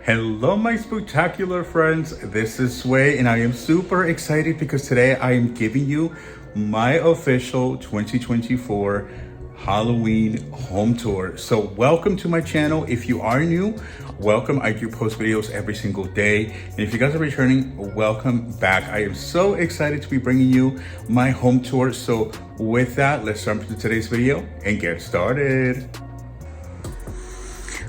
Hello my spectacular friends, this is Sway and I am super excited because today I am giving you my official 2024 Halloween home tour. So welcome to my channel. If you are new, welcome. I do post videos every single day, and if you guys are returning, welcome back. I am so excited to be bringing you my home tour. So with that, let's jump into today's video and get started.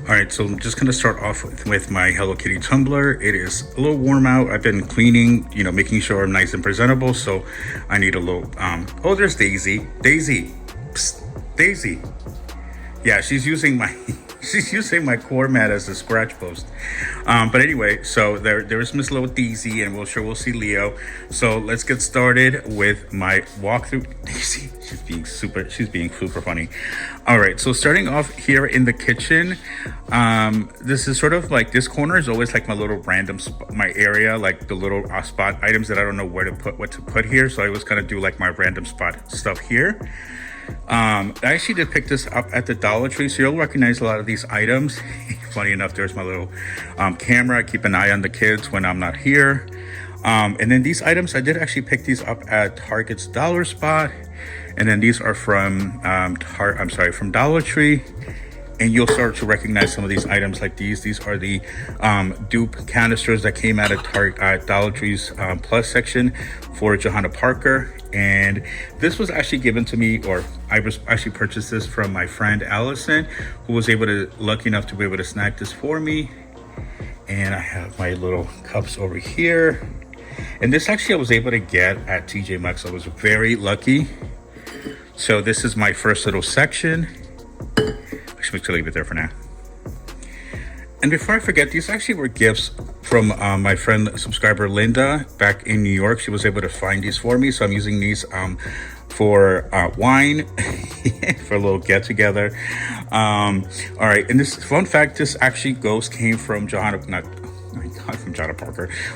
All right, so I'm just gonna start off with my Hello Kitty tumbler. It is a little warm out. I've been cleaning, making sure I'm nice and presentable. So I need a little, oh, there's Daisy. Daisy, psst, Daisy. Yeah, she's using my, she's using my core mat as a scratch post. But anyway, so there's Miss Little Daisy, and we'll see Leo. So let's get started with my walkthrough. Daisy, she's being super funny. All right, so starting off here in the kitchen, this is sort of like, this corner is always like my little random my area, like the little spot items that I don't know what to put here. So I always kind of do like my random spot stuff here. I actually did pick this up at the Dollar Tree, so you'll recognize a lot of these items. Funny enough, there's my little camera. I keep an eye on the kids when I'm not here. And then these items, I did actually pick these up at Target's Dollar Spot. And then these are from from Dollar Tree. And you'll start to recognize some of these items like these. These are the dupe canisters that came out of Dollar Tree's Plus section for Johanna Parker. And this was actually given to me, or I was actually purchased this from my friend Allison, who was lucky enough to be able to snag this for me. And I have my little cups over here. And this actually I was able to get at TJ Maxx. I was very lucky. So this is my first little section. Actually, leave it there for now. And before I forget, these actually were gifts from my friend subscriber Linda back in New York. She was able to find these for me, so I'm using these for wine for a little get together. All right, and this fun fact: this actually came from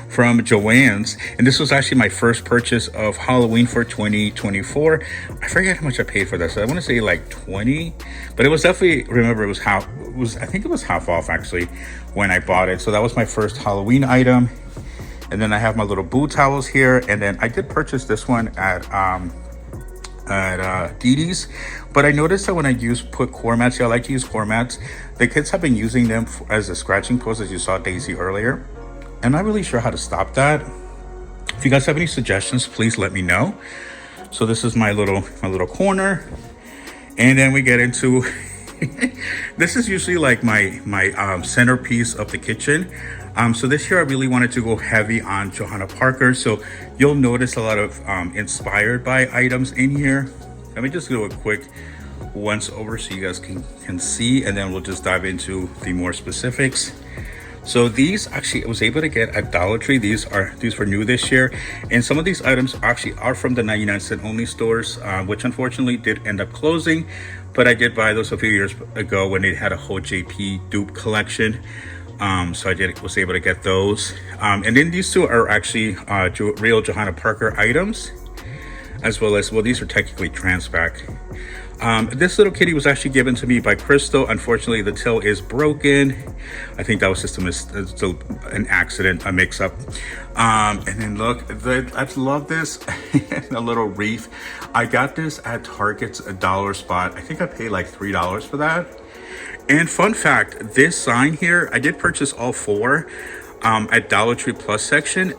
from Joann's, and this was actually my first purchase of Halloween for 2024. I forget how much I paid for this. I want to say like 20, but it was definitely, I think it was half off actually when I bought it. So that was my first Halloween item. And then I have my little boo towels here, and then I did purchase this one at Didi's, but I noticed that when I put core mats, I like to use core mats. The kids have been using them as a scratching post, as you saw Daisy earlier. I'm not really sure how to stop that. If you guys have any suggestions, please let me know. So this is my little corner, and then we get into this is usually like my centerpiece of the kitchen. So this year I really wanted to go heavy on Johanna Parker. So you'll notice a lot of inspired by items in here. Let me just do a quick once over so you guys can see, and then we'll just dive into the more specifics. So these actually I was able to get at Dollar Tree. These were new this year, and some of these items actually are from the 99-cent only stores, which unfortunately did end up closing. But I did buy those a few years ago when they had a whole JP dupe collection. So I was able to get those. And then these two are actually real Johanna Parker items, as well as, well, these are technically Transpac. This little kitty was actually given to me by Crystal. Unfortunately, the tail is broken. I think that was just an accident, a mix-up. And then look, I love this. A little wreath. I got this at Target's Dollar Spot. I think I paid like $3 for that. And fun fact, this sign here, I did purchase all four at Dollar Tree Plus section.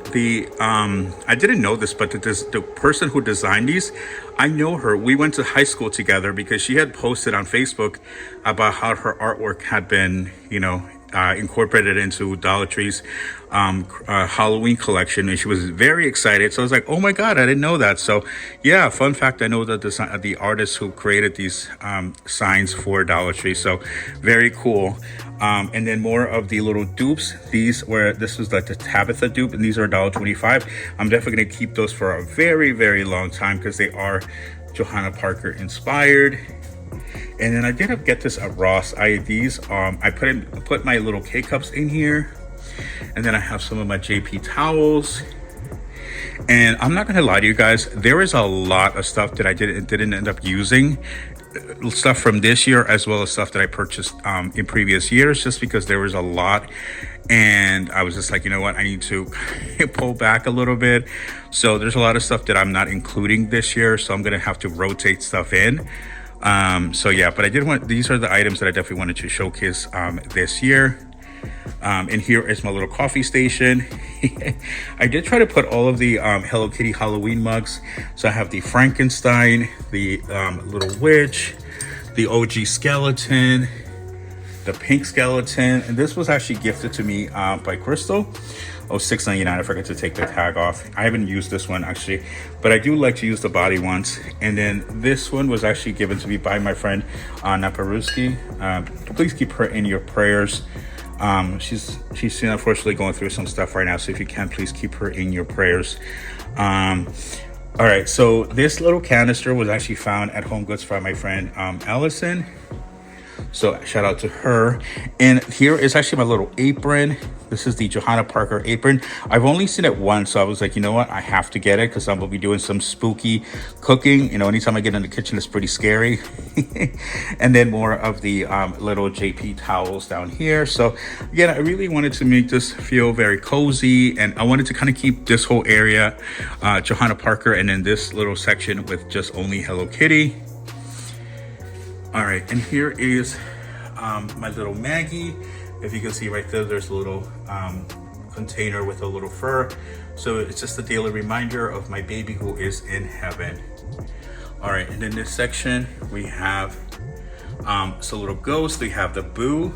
I didn't know this, but the person who designed these, I know her. We went to high school together because she had posted on Facebook about how her artwork had been, incorporated into Dollar Tree's Halloween collection, and she was very excited. So I was like, oh my god, I didn't know that. So yeah, fun fact, I know the artist who created these signs for Dollar Tree. So very cool. And then more of the little dupes. This was like the Tabitha dupe, and these are $1.25. I'm definitely gonna keep those for a very, very long time because they are Johanna Parker inspired. And then I did get this at Ross. I put my little K-cups in here, and then I have some of my JP towels. And I'm not gonna lie to you guys, there is a lot of stuff that I didn't end up using. stuff from this year as well as stuff that I purchased in previous years, just because there was a lot and I was just like, you know what, I need to pull back a little bit. So there's a lot of stuff that I'm not including this year, so I'm gonna have to rotate stuff in. So yeah, but I did want, these are the items that I definitely wanted to showcase this year. And here is my little coffee station. I did try to put all of the Hello Kitty Halloween mugs. So I have the Frankenstein, the little witch, the OG skeleton, the pink skeleton, and this was actually gifted to me by Crystal. Oh, $6.99. I forgot to take the tag off. I haven't used this one actually, but I do like to use the body ones. And then this one was actually given to me by my friend Naparuski. Please keep her in your prayers. She's unfortunately going through some stuff right now, so if you can, please keep her in your prayers. All right, so this little canister was actually found at Home Goods by my friend Allison. So shout out to her. And here is actually my little apron. This is the Johanna Parker apron. I've only seen it once, so I was like, you know what, I have to get it because I'm gonna be doing some spooky cooking. You know, anytime I get in the kitchen, it's pretty scary. And then more of the little JP towels down here. So again, I really wanted to make this feel very cozy, and I wanted to kind of keep this whole area Johanna Parker, and then this little section with just only Hello Kitty. All right, and here is my little Maggie. If you can see right there, there's a little container with a little fur. So it's just a daily reminder of my baby who is in heaven. All right, and in this section, we have some little ghosts. We have the Boo.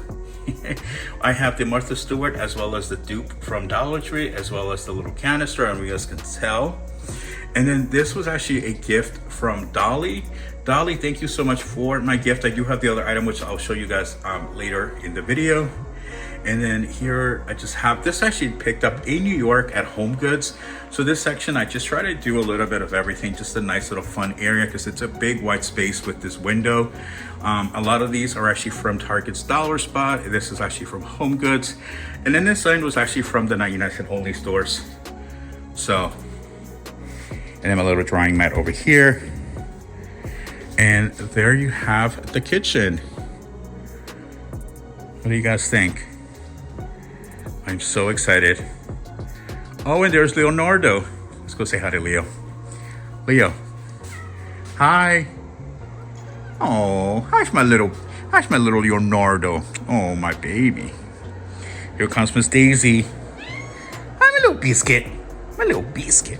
I have the Martha Stewart as well as the dupe from Dollar Tree, as well as the little canister, and you guys can tell. And then this was actually a gift from Dolly. Dolly, thank you so much for my gift. I do have the other item, which I'll show you guys later in the video. And then here I just have this actually picked up in New York at Home Goods. So this section, I just try to do a little bit of everything, just a nice little fun area because it's a big white space with this window. A lot of these are actually from Target's Dollar Spot. This is actually from Home Goods. And then this sign was actually from the 99-cent only stores. So, and then my little drawing mat over here. And there you have the kitchen. What do you guys think? I'm so excited. Oh, and there's Leonardo. Let's go say hi to Leo. Leo. Hi. Oh, how's my little Leonardo? Oh, my baby. Here comes Miss Daisy. Hi, my little biscuit. My little biscuit.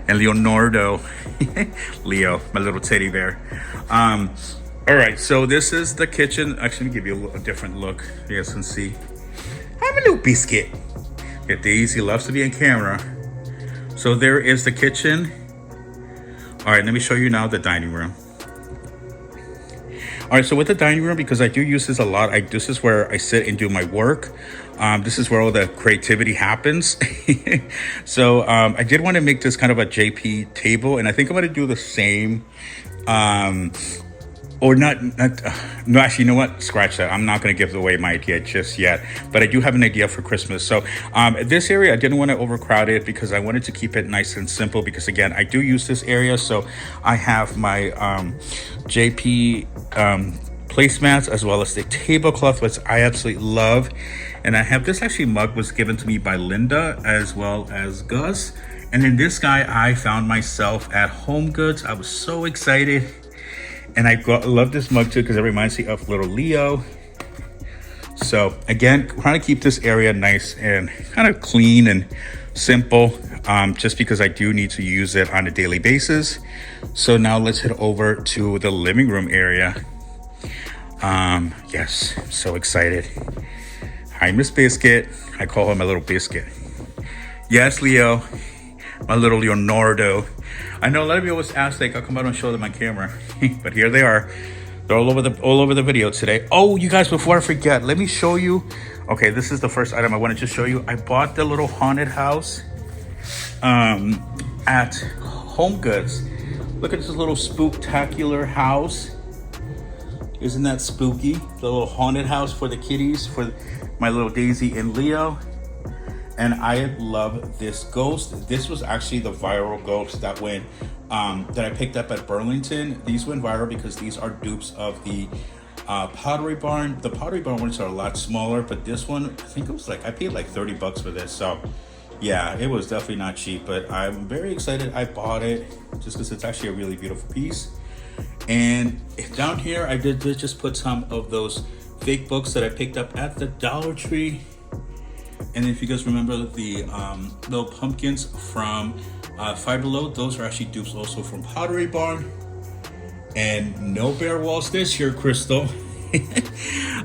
And Leonardo. Leo, my little teddy bear. All right, so this is the kitchen. Actually, let me give you a different look. You guys can see. I'm a little biscuit. Yeah, Daisy loves to be on camera. So there is the kitchen. All right, let me show you now the dining room. All right, so with the dining room, because I do use this a lot, this is where I sit and do my work. This is where all the creativity happens. So I did want to make this kind of a JP table, and I think I'm going to do the same. Or not, no, actually, you know what? Scratch that. I'm not going to give away my idea just yet, but I do have an idea for Christmas. So this area, I didn't want to overcrowd it because I wanted to keep it nice and simple because, again, I do use this area. So I have my JP placemats as well as the tablecloth, which I absolutely love. And I have this actually mug was given to me by Linda as well as Gus. And then this guy, I found myself at Home Goods. I was so excited. And I love this mug too because it reminds me of little Leo. So again, trying to keep this area nice and kind of clean and simple, just because I do need to use it on a daily basis. So now let's head over to the living room area. Yes, I'm so excited. Hi, Miss Biscuit. I call her my little biscuit. Yes, Leo, my little Leonardo. I know a lot of you always ask, like, I'll come out and show them on camera, but here they are. They're all over the video today. Oh, you guys, before I forget, let me show you. Okay, this is the first item I wanted to show you. I bought the little haunted house at Home Goods. Look at this little spooktacular house. Isn't that spooky? The little haunted house for the kitties, for my little Daisy and Leo. And I love this ghost. This was actually the viral ghost that went that I picked up at Burlington. These went viral because these are dupes of the Pottery Barn. The Pottery Barn ones are a lot smaller, but this one, I think it was like, I paid like 30 bucks for this. So yeah, it was definitely not cheap, but I'm very excited I bought it just because it's actually a really beautiful piece. And down here, I did just put some of those fake books that I picked up at the Dollar Tree. And if you guys remember the little pumpkins from Five Below, those are actually dupes also from Pottery Barn. And no bare walls this year, Crystal.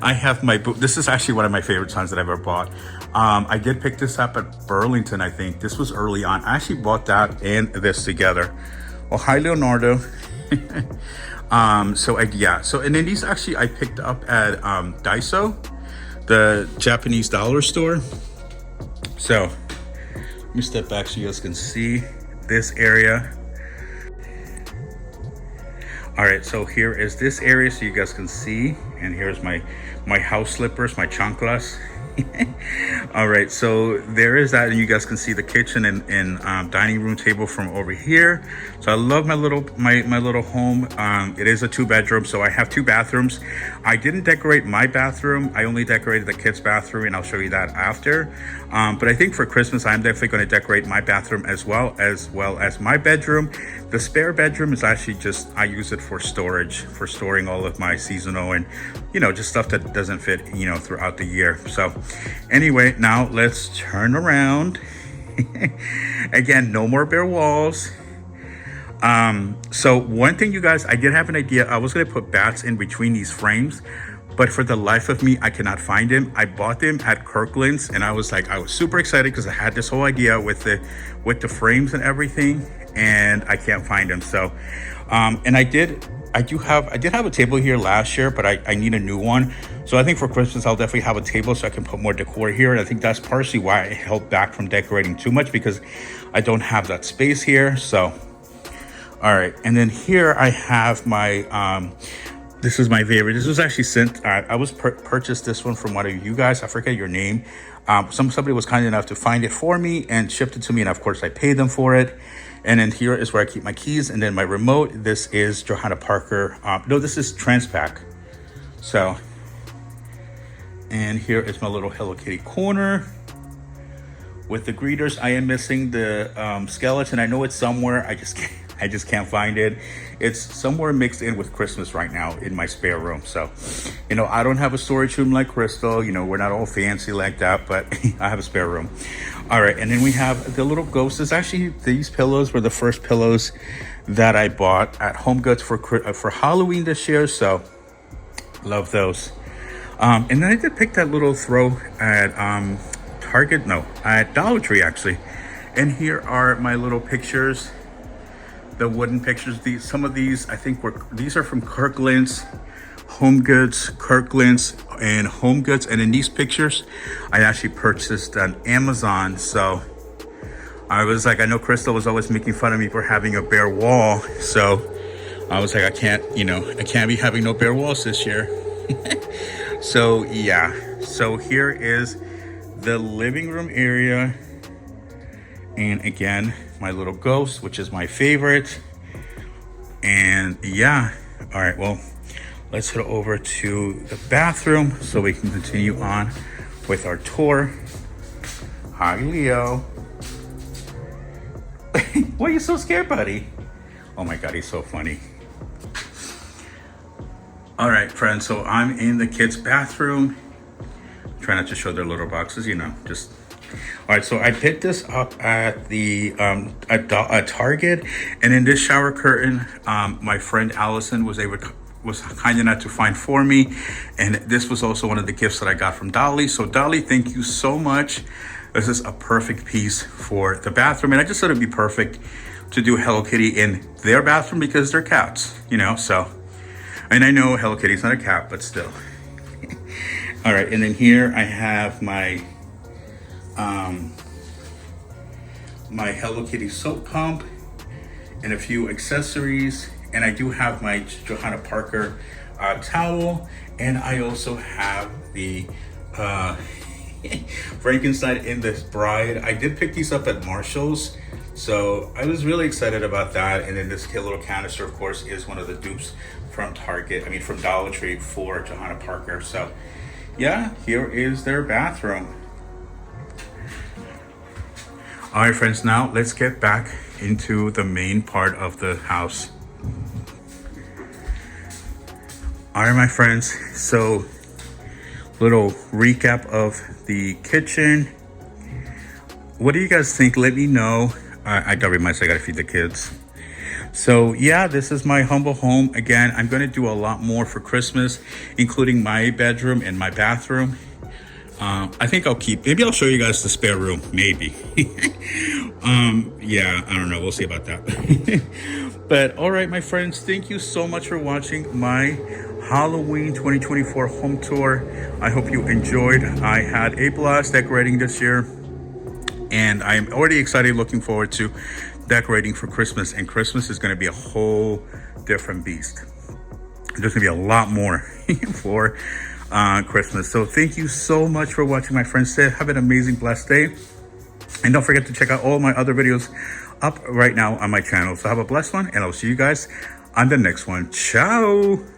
I have my book. This is actually one of my favorite signs that I've ever bought. I did pick this up at Burlington, I think. This was early on. I actually bought that and this together. Well, hi, Leonardo. So and then these actually I picked up at Daiso, the Japanese dollar store. So let me step back so you guys can see this area. All right, so here is this area so you guys can see, and here's my house slippers, my chanclas. All right, so there is that, and you guys can see the kitchen and dining room table from over here. So I love my little home. It is a 2-bedroom, so I have 2 bathrooms. I didn't decorate my bathroom. I only decorated the kids' bathroom, and I'll show you that after. But I think for Christmas, I'm definitely going to decorate my bathroom as well as my bedroom. The spare bedroom is actually just, I use it for storage, for storing all of my seasonal and, just stuff that doesn't fit, throughout the year. So anyway, now let's turn around. Again, no more bare walls. So one thing, you guys, I did have an idea. I was going to put bats in between these frames, but for the life of me, I cannot find them. I bought them at Kirkland's, and I was super excited because I had this whole idea with the frames and everything, and I can't find them. So, and I did have a table here last year, but I need a new one. So I think for Christmas, I'll definitely have a table so I can put more decor here. And I think that's partially why I held back from decorating too much, because I don't have that space here. So, all right. And then here I have my, this is my favorite. This was actually sent, I was purchased this one from one of you guys. I forget your name. Somebody was kind enough to find it for me and shipped it to me. And of course I paid them for it. And then here is where I keep my keys. And then my remote, this is Johanna Parker. No, this is Transpac. So, and here is my little Hello Kitty corner with the greeters. I am missing the skeleton. I know it's somewhere. I just can't find it. It's somewhere mixed in with Christmas right now in my spare room. So, I don't have a storage room like Crystal. We're not all fancy like that, but I have a spare room. All right, and then we have the little ghost. It's actually, these pillows were the first pillows that I bought at Home Goods for Halloween this year. So, love those. And then I did pick that little throw at at Dollar Tree actually. And here are my little pictures. The wooden pictures. Some of these I think these are from Kirkland's, Home Goods, Kirkland's, and Home Goods. And in these pictures, I actually purchased on Amazon. So I was like, I know Crystal was always making fun of me for having a bare wall. So I was like, I can't be having no bare walls this year. So yeah. So here is the living room area. And again, my little ghost, which is my favorite. And yeah, all right, well, let's head over to the bathroom so we can continue on with our tour. Hi, Leo. Why are you so scared, buddy? Oh my God, he's so funny. All right, friends, so I'm in the kids' bathroom. Try not to show their little boxes, just. All right, so I picked this up at the at Target, and in this shower curtain, my friend Allison was kind enough to find for me, and this was also one of the gifts that I got from Dolly. So Dolly, thank you so much. This is a perfect piece for the bathroom, and I just thought it'd be perfect to do Hello Kitty in their bathroom because they're cats, So, and I know Hello Kitty's not a cat, but still. All right, and then here I have my my Hello Kitty soap pump and a few accessories, and I do have my Johanna Parker towel, and I also have the Frankenstein in this bride. I did pick these up at Marshall's, so I was really excited about that. And then this little canister, of course, is one of the dupes from Target. I mean, from Dollar Tree for Johanna Parker. So yeah, here is their bathroom. All right, friends, now let's get back into the main part of the house. All right, my friends, so little recap of the kitchen. What do you guys think? Let me know. I gotta remind, I gotta feed the kids. So yeah, this is my humble home. Again, I'm gonna do a lot more for Christmas, including my bedroom and my bathroom. I think maybe I'll show you guys the spare room, maybe. Yeah, I don't know, we'll see about that. But all right, my friends, thank you so much for watching my Halloween 2024 home tour. I hope you enjoyed. I had a blast decorating this year, and I'm already excited, looking forward to decorating for Christmas. And Christmas is going to be a whole different beast. There's going to be a lot more for Christmas. So thank you so much for watching, my friends. Have an amazing, blessed day. And don't forget to check out all my other videos up right now on my channel. So have a blessed one, and I'll see you guys on the next one. Ciao.